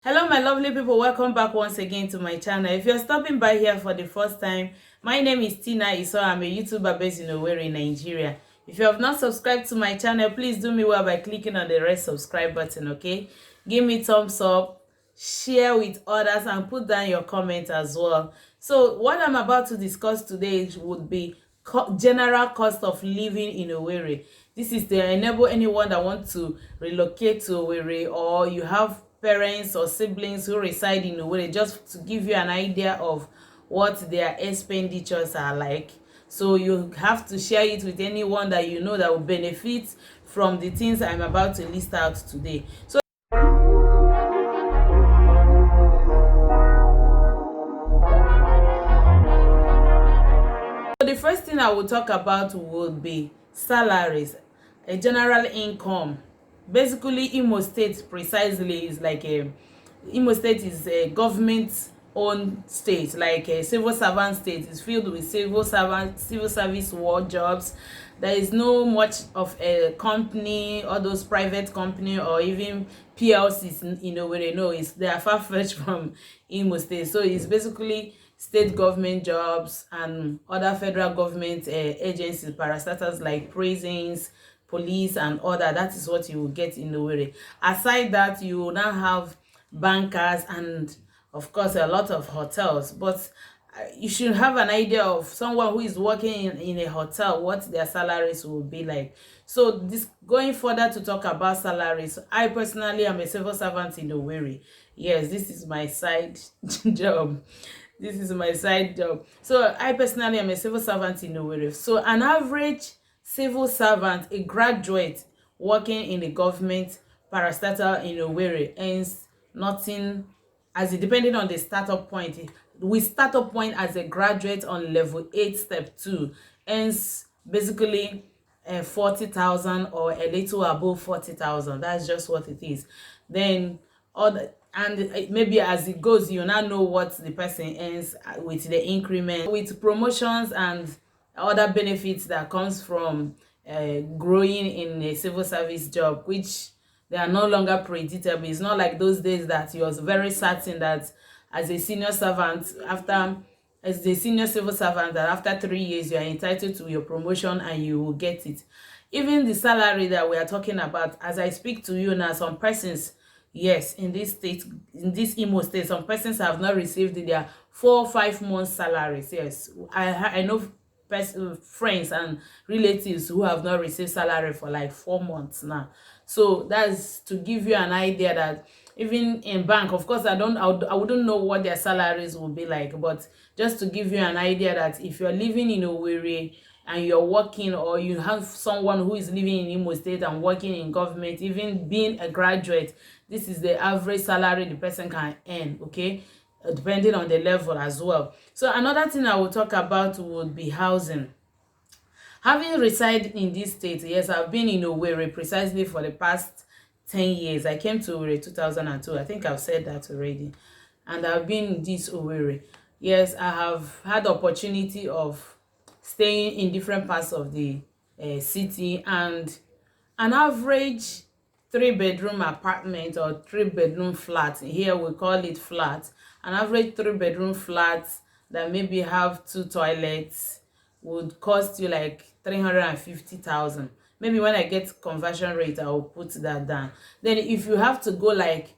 Hello my lovely people, welcome back once again to my channel. If you're stopping by here for the first time, my name is Isoa. I'm a YouTuber based in Owerri, Nigeria. If you have not subscribed to my channel, please do me well by clicking on the red subscribe button, okay? Give me thumbs up, share with others, and put down your comment as well. So what I'm about to discuss today would be general cost of living in Owerri. This is to enable anyone that wants to relocate to Owerri, or you have parents or siblings who reside in Owerri, just to give you an idea of what their expenditures are like. So you have to share it with anyone that you know that will benefit from the things I'm about to list out today. So the first thing I will talk about would be salaries, a general income. Basically, Imo State precisely is like Imo State is a government-owned state, like a civil servant state. It's filled with civil service war jobs. There is no much of a company, or those private company or even PLCs where they know they are far-fetched from Imo State. So it's basically state government jobs and other federal government agencies, parastatals like prisons, police, and other. That is what you will get in Owerri. Aside that, you will now have bankers and of course a lot of hotels. But you should have an idea of someone who is working in a hotel, what their salaries will be like. So this going further to talk about salaries, I personally am a civil servant in Owerri. Yes, this is my side job. This is my side job. So I personally am a civil servant in Owerri. So an average civil servant, a graduate working in the government parastatal in Owerri, earns nothing, as it depending on the startup point. We startup point as a graduate on level 8 step 2 earns basically 40,000 or a little above 40,000. That's just what it is. Then other, and maybe as it goes, you now know what the person earns with the increment, with promotions and other benefits that comes from growing in a civil service job, which they are no longer predictable. It's not like those days that you was very certain that as a senior servant, as a senior civil servant, that after 3 years you are entitled to your promotion and you will get it. Even the salary that we are talking about, as I speak to you now, some persons, yes, in this state, in this Imo State, some persons have not received their 4 or 5 months salaries. Yes, I know friends and relatives who have not received salary for like 4 months now. So that's to give you an idea that even in bank, of course, I wouldn't know what their salaries will be like, but just to give you an idea that if you're living in Owerri and you're working, or you have someone who is living in Imo State and working in government, even being a graduate, this is the average salary the person can earn, okay? Depending on the level as well. So another thing I will talk about would be housing. Having resided in this state, yes, I've been in Owerri precisely for the past 10 years. I came to Owerri 2002. I think I've said that already. And I've been in this Owerri. Yes, I have had the opportunity of staying in different parts of the city, and an average 3-bedroom apartment or 3-bedroom flat, here we call it flat, an average 3-bedroom flat that maybe have 2 toilets would cost you like 350,000. Maybe when I get conversion rate, I will put that down. Then if you have to go like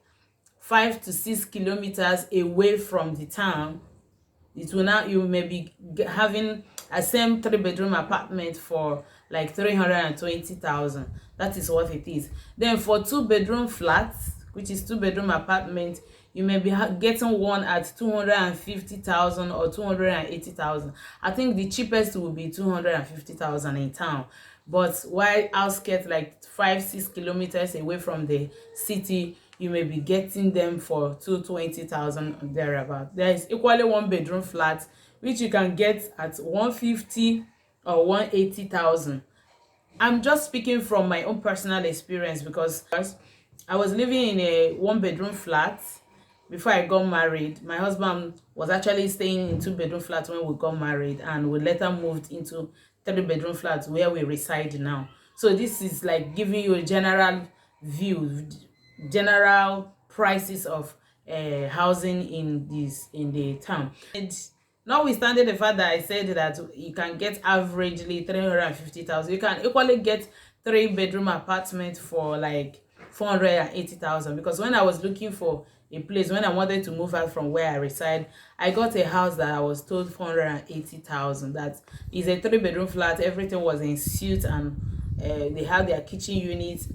5 to 6 kilometers away from the town, it will now, you may be having a same 3-bedroom apartment for like 320,000. That is what it is. Then for 2-bedroom flats, which is 2-bedroom apartment, you may be getting one at 250,000 or 280,000. I think the cheapest will be 250,000 in town. But while outskirts, like 5-6 kilometers away from the city, you may be getting them for 220,000 thereabout. There is equally 1-bedroom flat which you can get at 150 or 180,000. I'm just speaking from my own personal experience, because I was living in a 1-bedroom flat before I got married. My husband was actually staying in 2-bedroom flat when we got married, and we later moved into 3-bedroom flats where we reside now. So this is like giving you a general view, general prices of housing in the town. And notwithstanding the fact that I said that you can get averagely 350,000, you can equally get 3-bedroom apartment for like 480,000. Because when I was looking for a place, when I wanted to move out from where I reside, I got a house that I was told 480,000. That is a 3-bedroom flat. Everything was in suite, and they had their kitchen units,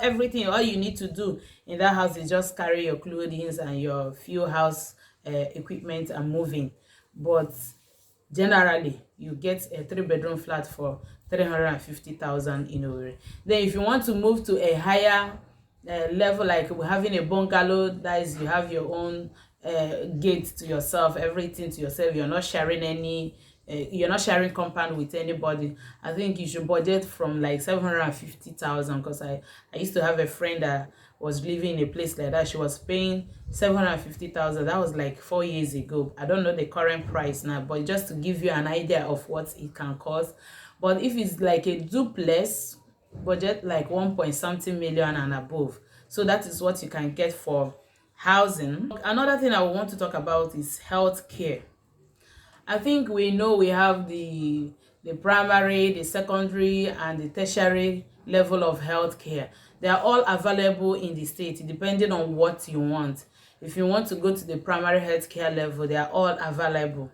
everything. All you need to do in that house is just carry your clothing and your few house equipment and moving. But generally you get a 3-bedroom flat for 350,000 in Owerri. Then if you want to move to a higher level, like having a bungalow, that is, you have your own gate to yourself, everything to yourself, you're not sharing any you're not sharing compound with anybody, I think you should budget from like 750,000. Because I used to have a friend that was living in a place like that. She was paying 750,000. That was like 4 years ago. I don't know the current price now, but just to give you an idea of what it can cost. But if it's like a duplex, budget like 1 point something million and above. So that is what you can get for housing. Another thing I want to talk about is healthcare. I think we know we have the primary, the secondary, and the tertiary level of healthcare. They are all available in the state depending on what you want. If you want to go to the primary healthcare level, they are all available.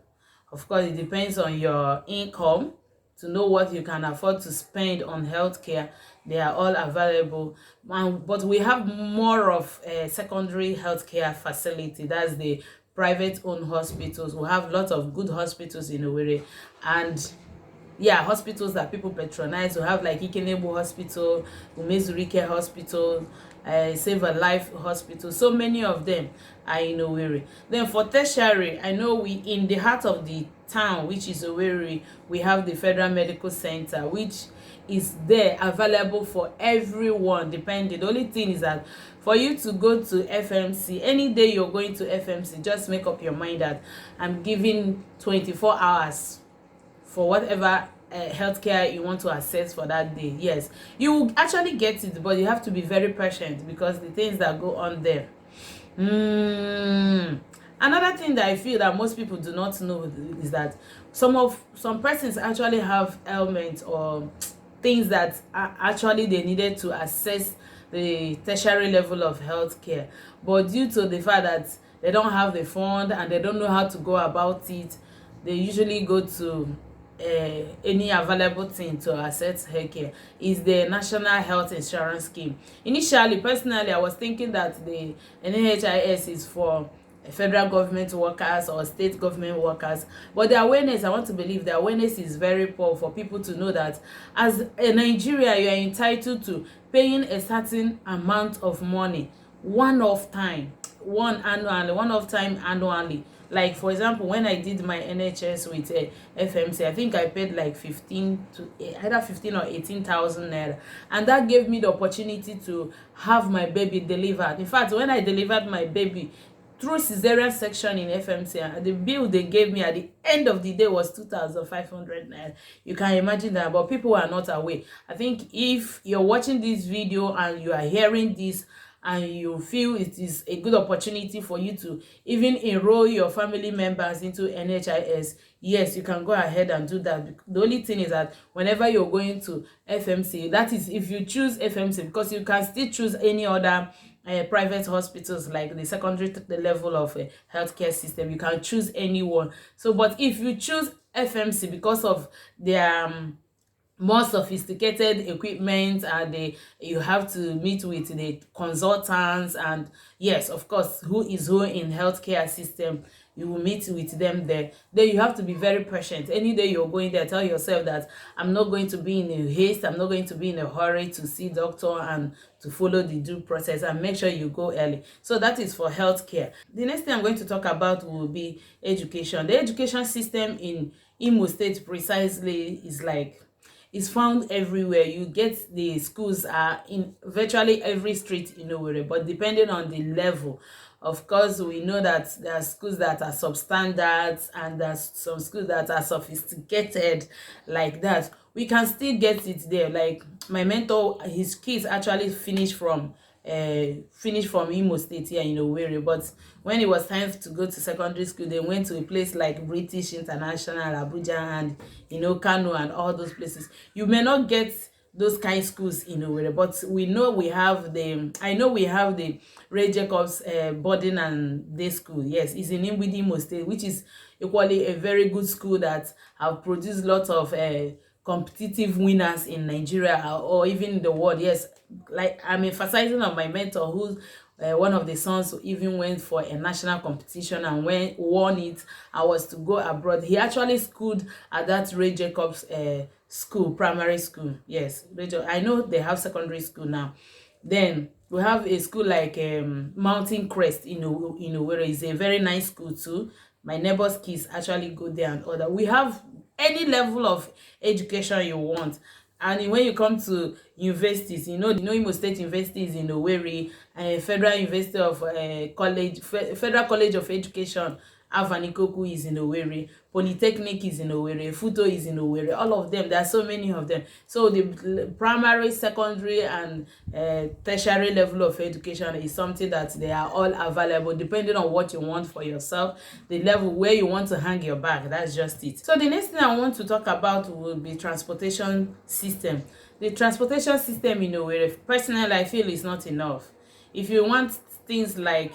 Of course, it depends on your income to know what you can afford to spend on healthcare. They are all available. But we have more of a secondary healthcare facility. That's the private owned hospitals. We have lots of good hospitals in Owerri, and yeah, hospitals that people patronize. We have like Ikenebo Hospital, Umezurike Hospital, Save a Life Hospital. So many of them are in Owerri. Then for tertiary, I know we in the heart of the town, which is Owerri, we have the Federal Medical Center, which is there available for everyone. Depending, the only thing is that for you to go to FMC, any day you're going to FMC, just make up your mind that I'm giving 24 hours for whatever healthcare you want to access for that day. Yes, you will actually get it, but you have to be very patient because the things that go on there. Another thing that I feel that most people do not know is that some persons actually have ailments or things that actually they needed to access the tertiary level of healthcare, but due to the fact that they don't have the fund and they don't know how to go about it, they usually go to any available thing to access healthcare. Is the National Health Insurance Scheme. Initially, personally, I was thinking that the NHIS is for federal government workers or state government workers, but the awareness, I want to believe the awareness is very poor for people to know that as a Nigeria, you are entitled to paying a certain amount of money one off time annually. Like for example, when I did my NHS with FMC, I think I paid like 15 to either 15 or 18,000 naira, and that gave me the opportunity to have my baby delivered. In fact, when I delivered my baby through cesarean section in FMC, the bill they gave me at the end of the day was 2,500 naira. You can imagine that, but people are not aware. I think if you're watching this video and you are hearing this and you feel it is a good opportunity for you to even enroll your family members into NHIS, yes, you can go ahead and do that. The only thing is that whenever you're going to FMC, that is if you choose FMC, because you can still choose any other private hospitals like the secondary the level of healthcare system, you can choose anyone. So but if you choose FMC because of their more sophisticated equipment, and you have to meet with the consultants, and yes, of course, who is who in healthcare system, you will meet with them there. Then you have to be very patient. Any day you're going there, tell yourself that I'm not going to be in a haste, I'm not going to be in a hurry to see doctor and to follow the due process, and make sure you go early. So that is for healthcare. The next thing I'm going to talk about will be education. The education system in Imo State precisely is found everywhere. You get the schools are in virtually every street in Owerri, but depending on the level. Of course, we know that there are schools that are substandard and there's some schools that are sophisticated like that. We can still get it there. Like my mentor, his kids actually finished from finished from Imo State here in Owerri. But when it was time to go to secondary school, they went to a place like British International, Abuja, and Kano, and all those places. You may not get those kind schools in Owerri, but we know we have the I know we have the Ray Jacobs boarding and day school. Yes, it's in Imo State, which is equally a very good school that have produced lots of competitive winners in Nigeria, or even in the world. Yes, like I'm emphasizing on my mentor, who's one of the sons who even went for a national competition and won it. I was to go abroad. He actually schooled at that Ray Jacobs school, primary school. Yes, I know they have secondary school now. Then we have a school like Mountain Crest in Owerri. It's a very nice school too. My neighbor's kids actually go there and all that. We have any level of education you want. And when you come to universities, Imo State University is in Owerri, and Federal University of Federal College of Education, Avanikoku, is in Owerri, Polytechnic is in Owerri, Futo is in Owerri. All of them, there are so many of them. So the primary, secondary, and tertiary level of education is something that they are all available depending on what you want for yourself, the level where you want to hang your bag. That's just it. So the next thing I want to talk about will be transportation system. The transportation system in Owerri, personally, I feel is not enough. If you want things like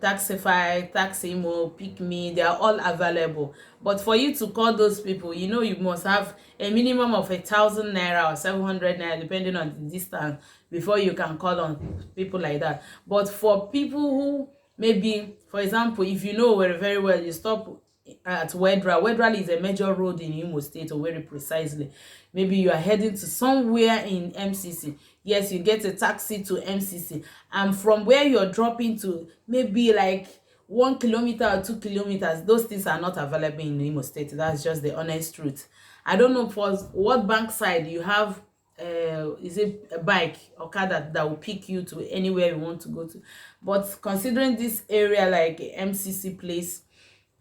Taxify, Taximo, Pick Me, they are all available. But for you to call those people, you must have a minimum of 1,000 naira or 700 naira, depending on the distance, before you can call on people like that. But for people who maybe, for example, if you know Owerri very well, you stop at Wedra. Wedra is a major road in Imo State, or very precisely. Maybe you are heading to somewhere in MCC. Yes, you get a taxi to MCC, and from where you're dropping to, maybe like 1 kilometer or 2 kilometers, those things are not available in Imo State. That's just the honest truth. I don't know for what bank side you have. Is it a bike or car that will pick you to anywhere you want to go to? But considering this area like MCC place,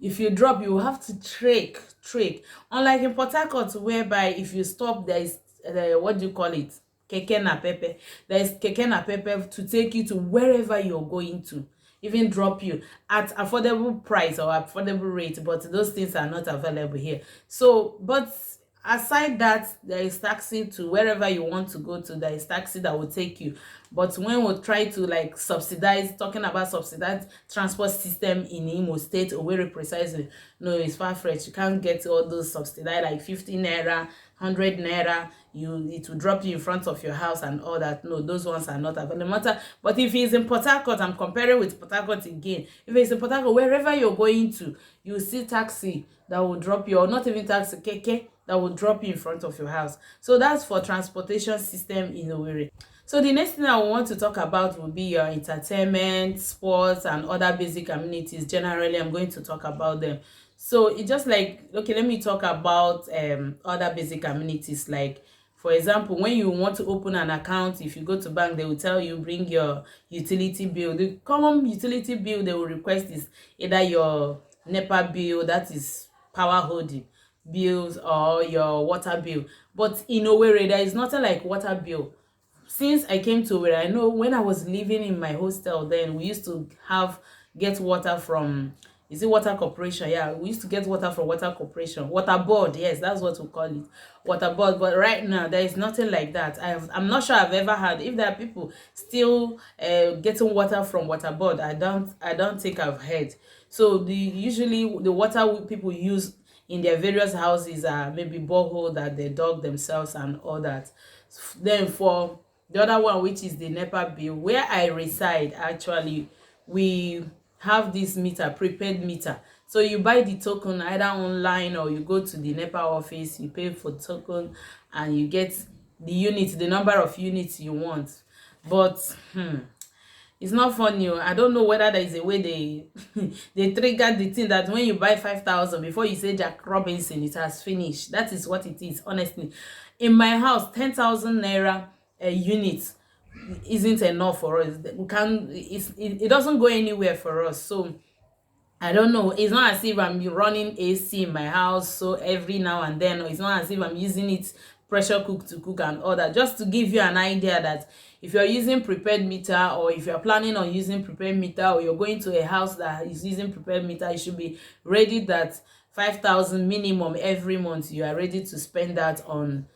if you drop, you have to trek. Unlike in Port Harcourt, whereby if you stop, there is what do you call it, keke na pepe. There is keke na pepe to take you to wherever you're going to, even drop you at affordable price or affordable rate. But those things are not available here. So, but aside that, there is taxi to wherever you want to go to. There is taxi that will take you. But when we try to like talking about subsidized transport system in Imo State, or very precisely, no, it's far-fetched. You can't get all those subsidized like 50 naira, 100 naira. It will drop you in front of your house and all that. No, those ones are not available. But if it's in Port Harcourt, I'm comparing with Port Harcourt again. If it's in Port Harcourt, wherever you're going to, you see taxi that will drop you, or not even taxi, keke that will drop you in front of your house. So that's for transportation system in Owerri. So the next thing I want to talk about will be your entertainment, sports, and other basic amenities. Generally, I'm going to talk about them. So it's just like, okay, let me talk about other basic amenities. Like, for example, when you want to open an account, if you go to bank, they will tell you bring your utility bill. The common utility bill they will request is either your NEPA bill, that is power holding bills, or your water bill. But in Owerri, there is nothing like water bill. Since I came to Owerri, I know when I was living in my hostel, then we used to get water from, is it water corporation? Yeah, we used to get water from water corporation, water board. Yes, that's what we call it, water board. But right now there is nothing like that. I'm not sure I've ever had, if there are people still getting water from water board. I don't think I've heard. So usually the water people use in their various houses are maybe borehole that they dug themselves and all that. Then for the other one, which is the NEPA bill, where I reside, actually we have this meter, prepaid meter. So you buy the token either online, or you go to the NEPA office, you pay for token, and you get the units, the number of units you want. But it's not funny. I don't know whether there is a way they they trigger the thing that when you buy 5,000, before you say Jack Robinson, it has finished. That is what it is, honestly. In my house, 10,000 naira a unit isn't enough for us. It doesn't go anywhere for us. So I don't know. It's not as if I'm running AC in my house, so every now and then. It's not as if I'm using it pressure cook to cook and all that, just to give you an idea that if you're using prepared meter, or if you're planning on using prepared meter, or you're going to a house that is using prepared meter, you should be ready that 5,000 minimum every month you are ready to spend that on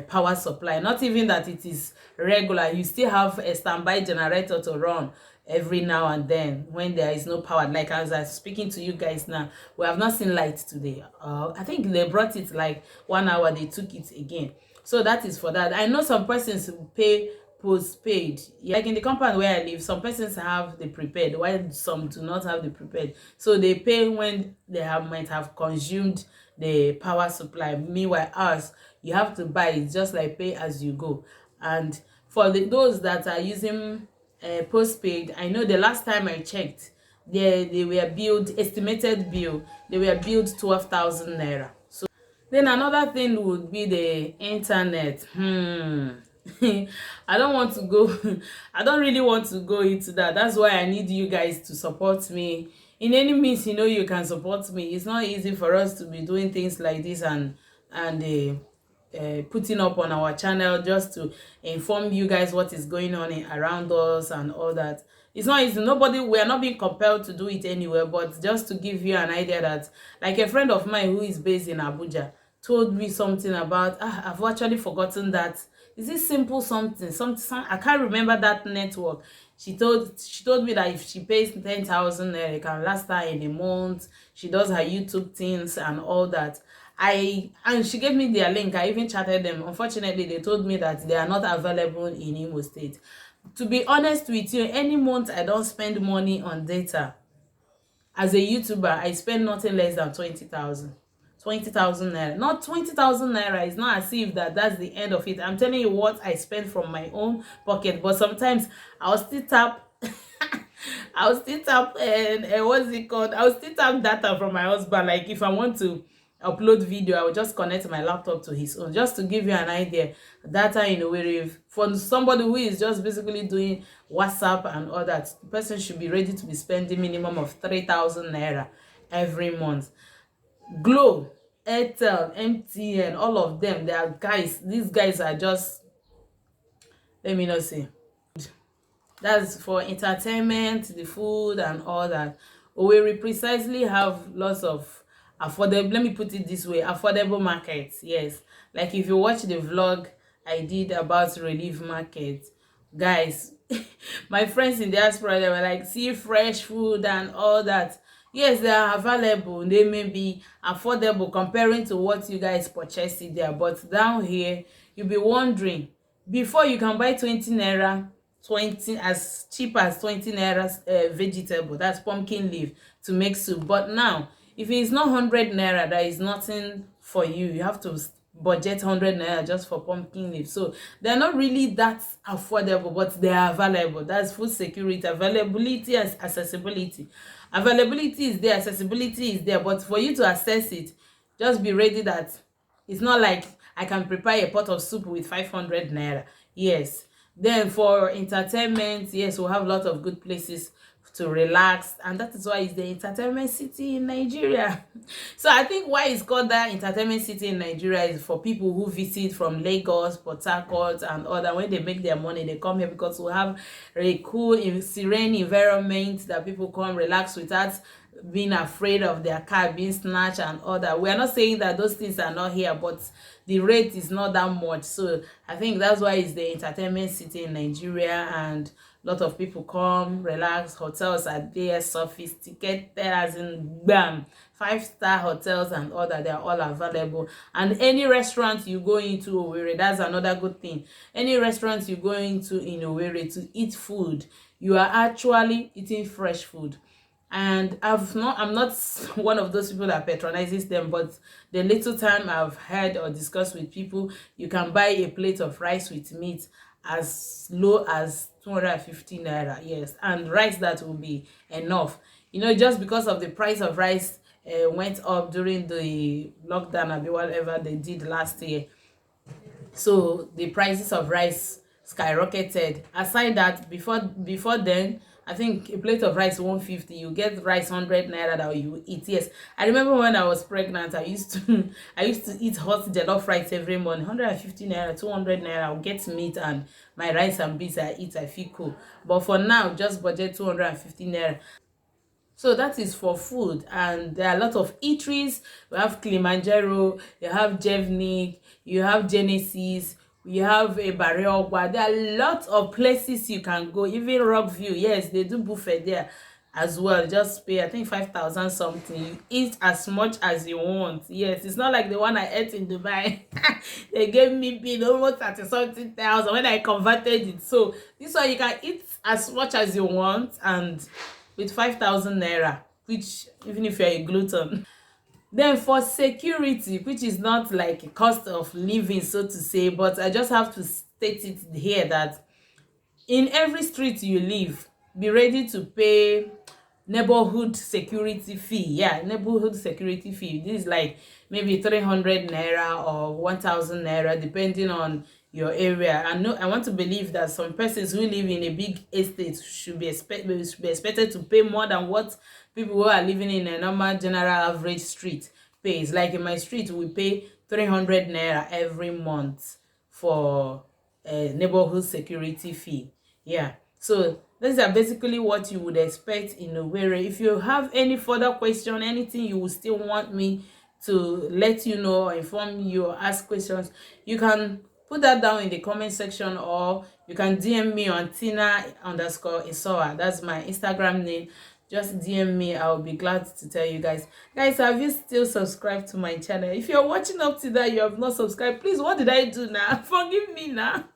power supply. Not even that it is regular, you still have a standby generator to run every now and then when there is no power. Like as I'm speaking to you guys now, we have not seen light today. I think they brought it like 1 hour, they took it again. So that is for that. I know some persons who pay postpaid. Yeah, like in the compound where I live, some persons have the prepaid while some do not have the prepaid, so they pay when they might have consumed the power supply. Meanwhile ours, you have to buy it, just like pay as you go. And for those that are using postpaid, I know the last time I checked, they were billed, estimated bill, they were billed 12,000 naira. So then another thing would be the internet. I don't want to go I don't really want to go into that. That's why I need you guys to support me in any means you can support me. It's not easy for us to be doing things like this and putting up on our channel just to inform you guys what is going on around us and all that. It's not easy. We are not being compelled to do it anywhere, but just to give you an idea that, like a friend of mine who is based in Abuja told me something about, I've actually forgotten that. Is it simple something? I can't remember that network. She told me that if she pays 10,000, it can last her in a month. She does her YouTube things and all that. And she gave me their link. I even chatted them. Unfortunately, they told me that they are not available in Imo State. To be honest with you, any month I don't spend money on data. As a YouTuber, I spend nothing less than 20,000. 20,000 naira. Not 20,000 naira. It's not as if that's the end of it. I'm telling you what I spend from my own pocket. But sometimes I'll still tap and what's it called? I'll still tap data from my husband. Like if I want to upload video, I will just connect my laptop to his own, just to give you an idea. Data in Owerri, for somebody who is just basically doing WhatsApp and all that, the person should be ready to be spending minimum of 3,000 naira every month. Glow, Airtel, MTN, all of them, they are guys. These guys are just, let me not say. That's for entertainment, the food and all that. Owerri precisely have lots of affordable, let me put it this way, affordable markets. Yes, like if you watch the vlog I did about relief market, guys, my friends in diaspora, they were like, see fresh food and all that. Yes, they are available. They may be affordable comparing to what you guys purchase it there, but down here you'll be wondering, before you can buy 20 naira, 20 as cheap as 20 naira vegetable, that's pumpkin leaf, to make soup. But now if it's not 100 naira, that is nothing for you. You have to budget 100 naira just for pumpkin leaf. So they're not really that affordable, but they are available. That's food security, availability, and accessibility. Availability is there, accessibility is there, but for you to access it, just be ready that it's not like I can prepare a pot of soup with 500 naira. Yes. Then for entertainment, yes, we'll have a lot of good places to relax, and that is why it's the entertainment city in Nigeria. So I think why it's called that entertainment city in Nigeria is for people who visit from Lagos, Port Harcourt and other. When they make their money, they come here because we have a cool, serene environment that people come relax without being afraid of their car being snatched and all that. We are not saying that those things are not here, but the rate is not that much. So I think that's why it's the entertainment city in Nigeria, and a lot of people come relax. Hotels are there, sophisticated, as in bam, 5-star hotels and all that. They are all available. And any restaurant you go into Owerri, that's another good thing. Any restaurant you go into in Owerri to eat food, you are actually eating fresh food. And I'm not one of those people that patronizes them, but the little time I've heard or discussed with people, you can buy a plate of rice with meat as low as 250 naira. Yes, and rice that will be enough. Just because of the price of rice went up during the lockdown or whatever they did last year, so the prices of rice skyrocketed. Aside that, before then, I think a plate of rice 150, you get rice 100 naira that you eat. Yes, I remember when I was pregnant, I used to I used to eat hot jollof rice every morning. 150 naira, 200 naira, I'll get meat and my rice and beans I eat, I feel cool. But for now, just budget 250 naira. So that is for food, and there are a lot of eateries. We have Kilimanjaro, you have Jevnik, you have Genesis, you have a Barriogba. There are a lot of places you can go. Even Rockview, yes, they do buffet there as well. Just pay, I think 5,000 something. You eat as much as you want. Yes, it's not like the one I ate in Dubai. They gave me bill almost 30 something thousand when I converted it. So this one you can eat as much as you want, and with 5,000 naira, which even if you're a glutton. Then for security, which is not like a cost of living, so to say, but I just have to state it here that in every street you live, be ready to pay neighborhood security fee. Yeah, neighborhood security fee. This is like maybe 300 naira or 1,000 naira depending on your area. I know, I want to believe that some persons who live in a big estate should be expected to pay more than what people who are living in a normal general average street pays. Like in my street, we pay 300 naira every month for a neighborhood security fee. Yeah, so these are basically what you would expect in Owerri. If you have any further question, anything you would still want me to let you know or inform you or ask questions, you can put that down in the comment section, or you can DM me on Tina_Isoa. That's my Instagram name. Just DM me. I'll be glad to tell you guys. Guys, have you still subscribed to my channel? If you're watching up to that, you have not subscribed, please, what did I do now? Forgive me now.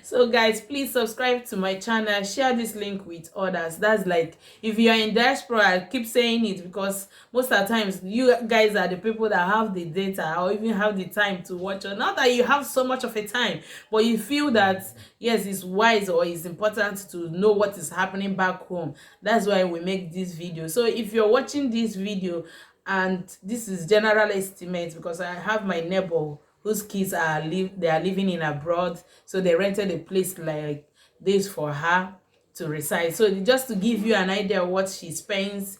So guys, please subscribe to my channel, share this link with others. That's like, if you're in diaspora, I keep saying it because most of the times you guys are the people that have the data or even have the time to watch, or not that you have so much of a time, but you feel that yes, it's wise or it's important to know what is happening back home. That's why we make this video. So if you're watching this video, and this is general estimate because I have my neighbor whose kids are they are living in abroad, so they rented a place like this for her to reside. So just to give you an idea of what she spends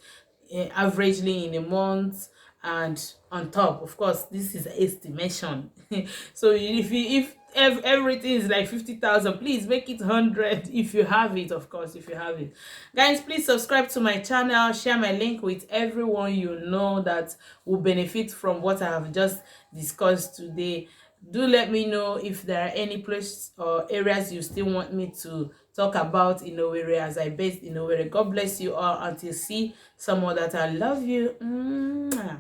averagely in a month, and on top, of course, this is estimation. So if everything is like 50,000, please make it 100 if you have it, of course, if you have it. Guys, please subscribe to my channel, share my link with everyone you know that will benefit from what I have just discussed today. Do let me know if there are any places or areas you still want me to talk about in Owerri, as I based in Owerri. God bless you all. Until see some more that I love you. Mwah.